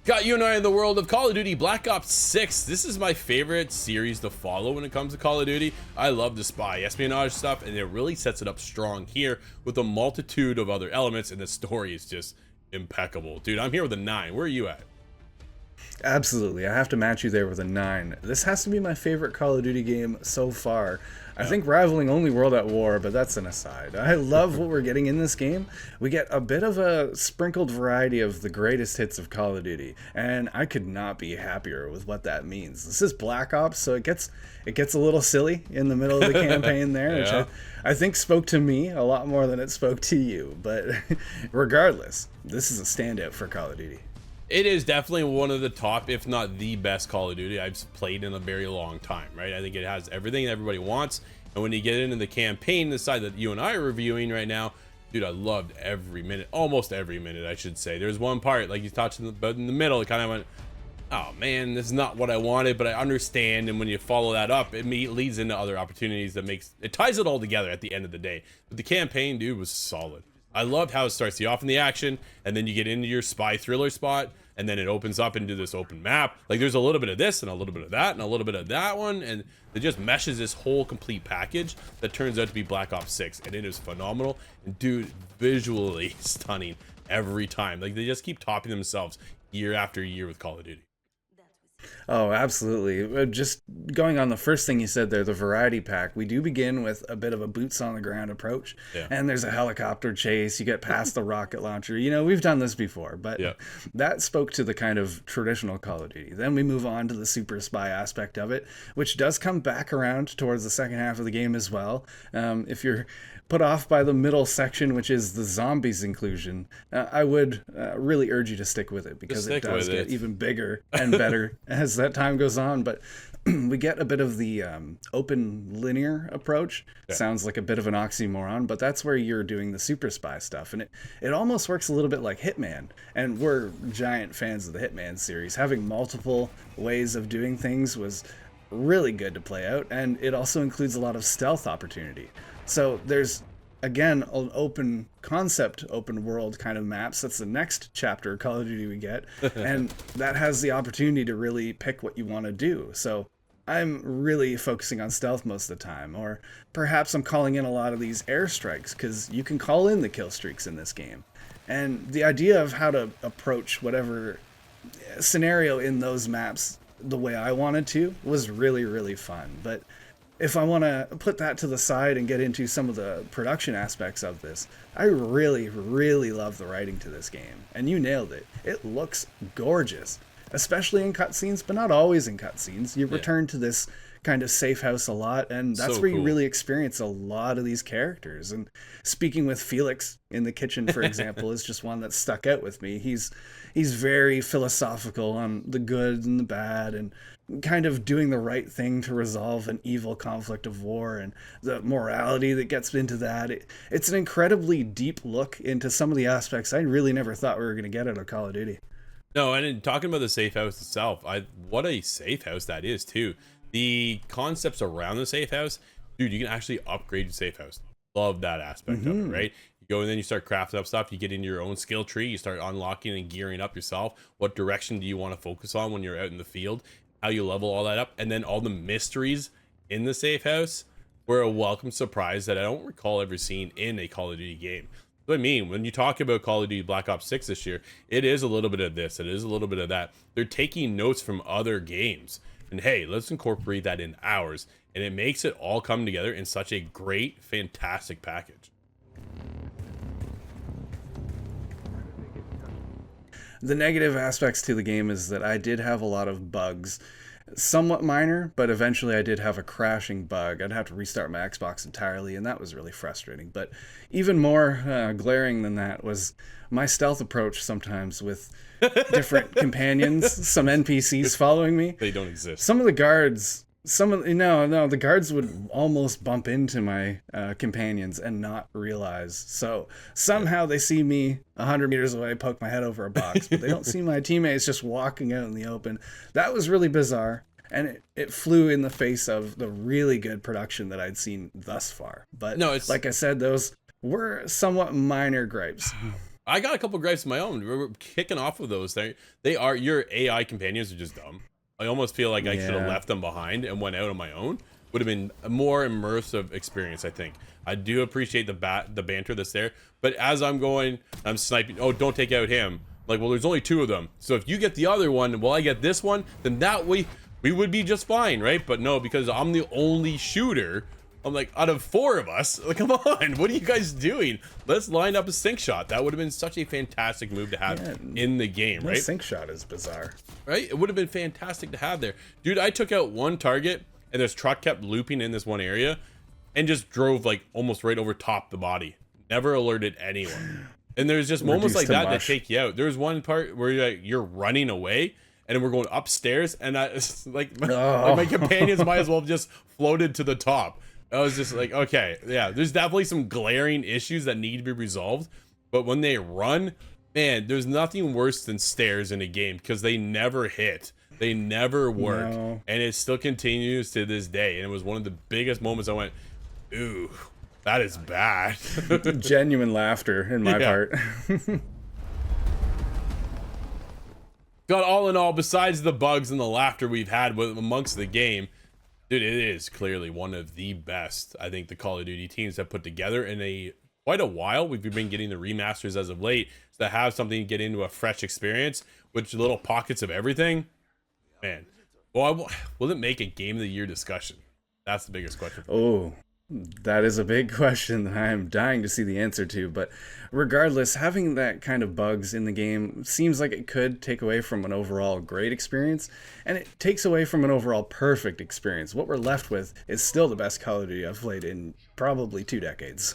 Got you and I in the world of Call of Duty Black Ops 6. This is my favorite series to follow when it comes to Call of Duty. I love the spy espionage stuff, and it really sets it up strong here with a multitude of other elements, and the story is just impeccable. Dude, I'm here with a 9. Where are you at? Absolutely, I have to match you there with a 9. This has to be my favorite Call of Duty game so far. I think rivaling only World at War, but that's an aside. I love what we're getting in this game. We get a bit of a sprinkled variety of the greatest hits of Call of Duty, and I could not be happier with what that means. This is Black Ops, so it gets a little silly in the middle of the campaign there, Yeah. which I think spoke to me a lot more than it spoke to you. But regardless, this is a standout for Call of Duty. It is definitely one of the top, if not the best Call of Duty I've played in a very long time, right? I think it has everything that everybody wants. And when you get into the campaign, the side that you and I are reviewing right now, dude, I loved every minute, almost every minute, I should say. There's one part, like you touched about in the middle, it kind of went, oh man, this is not what I wanted, but I understand. And when you follow that up, it leads into other opportunities that it ties it all together at the end of the day. But the campaign, dude, was solid. I loved how it starts you off in the action, and then you get into your spy thriller spot, and then it opens up into this open map. Like there's a little bit of this and a little bit of that and a little bit of that one, and it just meshes this whole complete package that turns out to be Black Ops 6, and it is phenomenal. And dude, visually stunning every time. Like they just keep topping themselves year after year with Call of Duty. Oh, absolutely. Just going on the first thing you said there, the variety pack, we do begin with a bit of a boots on the ground approach. Yeah. And there's a helicopter chase. You get past the rocket launcher. You know, we've done this before, but Yeah. that spoke to the kind of traditional Call of Duty. Then we move on to the super spy aspect of it, which does come back around towards the second half of the game as well. If you're put off by the middle section, which is the zombies inclusion, I would really urge you to stick with it, because it does get even bigger and better as that time goes on. But we get a bit of the open linear approach. Yeah. Sounds like a bit of an oxymoron, but that's where you're doing the super spy stuff, and it almost works a little bit like Hitman. And we're giant fans of the Hitman series. Having multiple ways of doing things was really good to play out, and it also includes a lot of stealth opportunity. So there's, again, an open concept, open world kind of maps. That's the next chapter of Call of Duty we get. And that has the opportunity to really pick what you want to do. So I'm really focusing on stealth most of the time. Or perhaps I'm calling in a lot of these airstrikes, because you can call in the kill streaks in this game. And the idea of how to approach whatever scenario in those maps the way I wanted to was really, really fun. But if I want to put that to the side and get into some of the production aspects of this, I really, really love the writing to this game. And you nailed it. It looks gorgeous, especially in cutscenes, but not always in cutscenes. You return to this kind of safe house a lot, and that's So where you cool. really experience a lot of these characters. And speaking with Felix in the kitchen, for example, is just one that stuck out with me. He's very philosophical on the good and the bad, and kind of doing the right thing to resolve an evil conflict of war, and the morality that gets into that. It's an incredibly deep look into some of the aspects I really never thought we were going to get out of Call of Duty. No, and in talking about the safe house itself, what a safe house that is too. The concepts around the safe house, dude, you can actually upgrade your safe house. Love that aspect of it, right? You go and then you start crafting up stuff. You get into your own skill tree. You start unlocking and gearing up yourself. What direction do you want to focus on when you're out in the field? How you level all that up, and then all the mysteries in the safe house were a welcome surprise that I don't recall ever seeing in a Call of Duty game. What I mean, when you talk about Call of Duty Black Ops 6 this year, it is a little bit of this, it is a little bit of that. They're taking notes from other games, and hey, let's incorporate that in ours, and it makes it all come together in such a great, fantastic package. The negative aspects to the game is that I did have a lot of bugs. Somewhat minor, but eventually I did have a crashing bug. I'd have to restart my Xbox entirely, and that was really frustrating. But even more glaring than that was my stealth approach sometimes with different companions, some NPCs following me. They don't exist. Some of the guards... the guards would almost bump into my companions and not realize. So somehow they see me 100 meters away, poke my head over a box, but they don't see my teammates just walking out in the open. That was really bizarre, and it flew in the face of the really good production that I'd seen thus far. But No, it's like I said, those were somewhat minor gripes. I got a couple gripes of my own. We're kicking off with those. They are, your AI companions are just dumb. I almost feel like I should have left them behind and went out on my own. Would have been a more immersive experience, I think. I do appreciate the banter that's there, but as I'm going, I'm sniping. Oh, don't take out him. Like, well, there's only 2 of them. So if you get the other one, while I get this one, then that way we would be just fine, right? But no, because I'm the only shooter. I'm like, out of 4 of us, like, come on, what are you guys doing? Let's line up a sync shot. That would have been such a fantastic move to have in the game, right? Sync shot is bizarre. Right? It would have been fantastic to have there. Dude, I took out one target, and this truck kept looping in this one area, and just drove, like, almost right over top the body. Never alerted anyone. And there's just moments like that that take you out. There's one part where you're running away, and then we're going upstairs, and like my companions might as well have just floated to the top. I was just like, okay, yeah, there's definitely some glaring issues that need to be resolved. But when they run, man, there's nothing worse than stairs in a game because they never hit. They never work. No. And it still continues to this day. And it was one of the biggest moments I went, ooh, that is bad. Genuine laughter in my part. God, all in all, besides the bugs and the laughter we've had amongst the game, dude, it is clearly one of the best, I think, the Call of Duty teams have put together in quite a while. We've been getting the remasters as of late, so to have something get into a fresh experience with little pockets of everything, man. Well, will it make a Game of the Year discussion? That's the biggest question. Oh, that is a big question that I am dying to see the answer to. But regardless, having that kind of bugs in the game seems like it could take away from an overall great experience, and it takes away from an overall perfect experience. What we're left with is still the best Call of Duty I've played in probably 2 decades.